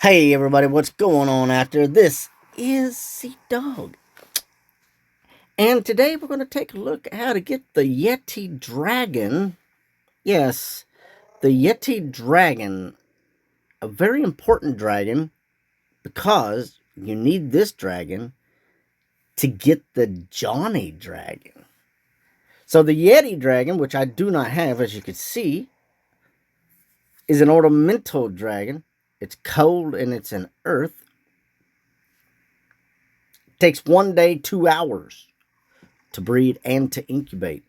Hey everybody, what's going on out there? This is Sea Dog. And today we're going to take a look at how to get the YETI Dragon. Yes, the YETI Dragon. A very important dragon because you need this dragon to get the Johnny Dragon. So the YETI Dragon, which I do not have as you can see, is an ornamental dragon. It's cold and it's an earth. It takes 1 day, 2 hours to breed and to incubate.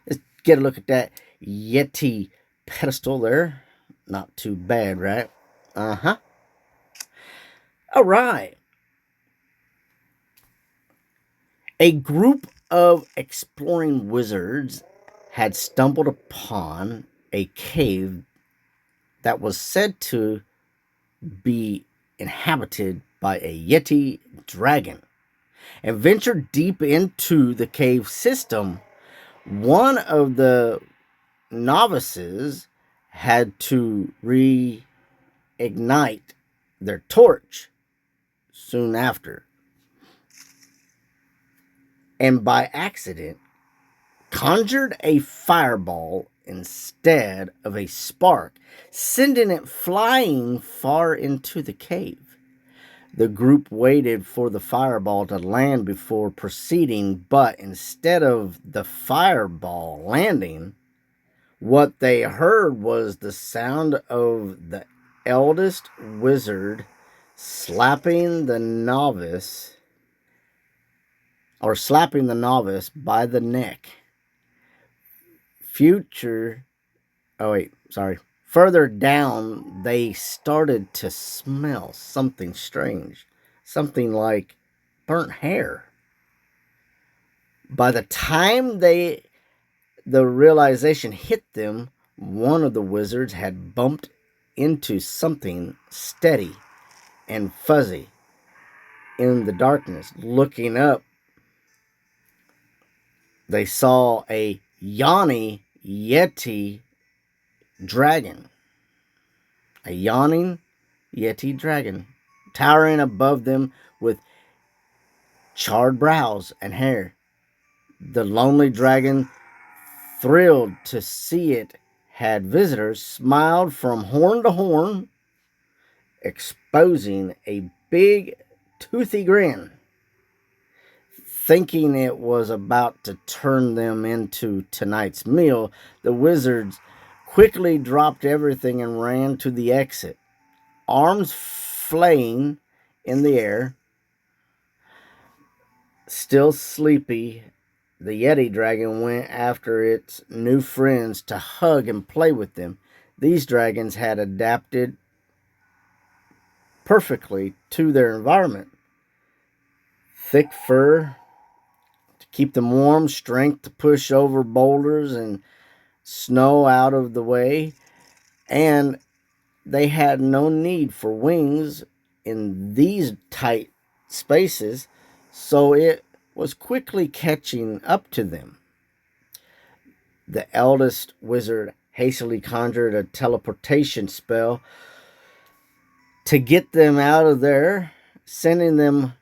Let's get a look at that YETI pedestal there. Not too bad, right? Uh-huh. All right. A group of exploring wizards had stumbled upon a cave that was said to be inhabited by a YETI dragon and ventured deep into the cave system. One of the novices had to reignite their torch soon after, and by accident conjured a fireball instead of a spark, sending it flying far into the cave. The group waited for the fireball to land before proceeding, but instead of the fireball landing, what they heard was the sound of the eldest wizard slapping the novice by the neck. Further down, they started to smell something strange, something like burnt hair. By the time the realization hit them, one of the wizards had bumped into something steady and fuzzy in the darkness. Looking up, they saw a yawning YETI dragon. A yawning YETI dragon, towering above them with charred brows and hair. The lonely dragon, thrilled to see it had visitors, smiled from horn to horn, exposing a big, toothy grin. Thinking it was about to turn them into tonight's meal, the wizards quickly dropped everything and ran to the exit, arms flaying in the air. Still sleepy, the YETI dragon went after its new friends to hug and play with them. These dragons had adapted perfectly to their environment. Thick fur to keep them warm, strength to push over boulders and snow out of the way, and they had no need for wings in these tight spaces, so it was quickly catching up to them. The eldest wizard hastily conjured a teleportation spell to get them out of there, sending them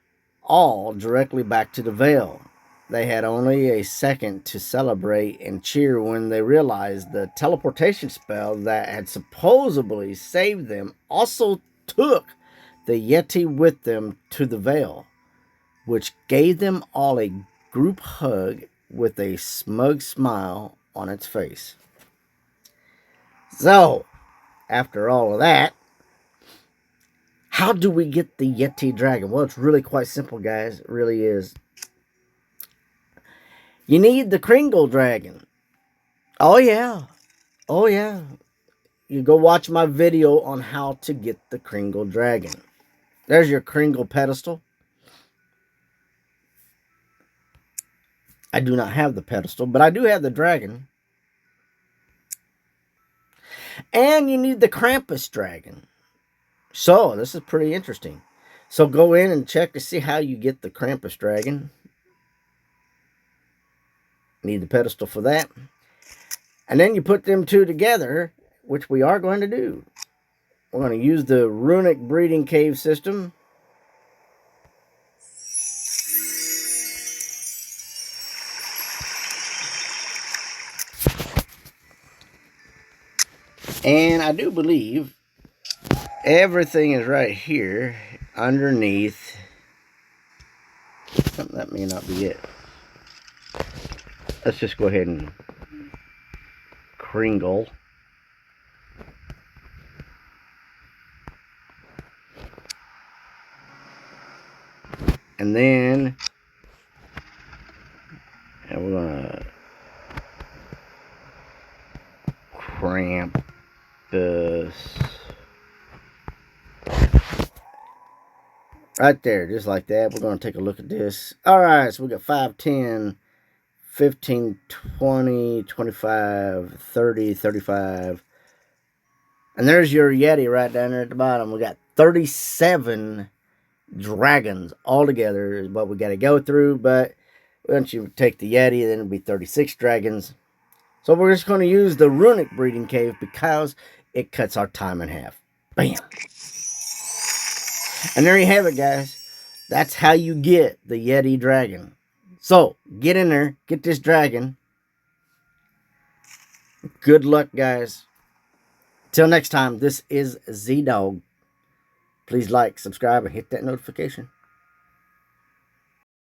all directly back to the Vale. They had only a second to celebrate and cheer when they realized the teleportation spell that had supposedly saved them also took the YETI with them to the Vale, which gave them all a group hug with a smug smile on its face. So, after all of that, how do we get the YETI dragon? Well, it's really quite simple, guys. It really is. You need the Kringle dragon. Oh, yeah. Oh, yeah. You go watch my video on how to get the Kringle dragon. There's your Kringle pedestal. I do not have the pedestal, but I do have the dragon. And you need the Krampus dragon. So, this is pretty interesting. So, go in and check to see how you get the Krampus dragon. Need the pedestal for that. And then you put them two together, which we are going to do. we're going to use the runic breeding cave system. And I do believe everything is right here underneath. That may not be it. Let's just go ahead and kringle. And then we're gonna cramp this right there, just like that. We're gonna take a look at this. All right, so we got 5, 10, 15, 20, 25, 30, 35. And there's your Yeti right down there at the bottom. We got 37 dragons altogether is what we got to go through. But once you take the Yeti, then it'll be 36 dragons. So we're just going to use the runic breeding cave because it cuts our time in half. Bam! And there you have it, guys. That's how you get the Yeti dragon. So get in there, get this dragon. Good luck, guys. Till next time, this is Z-Dog. Please like, subscribe, and hit that notification.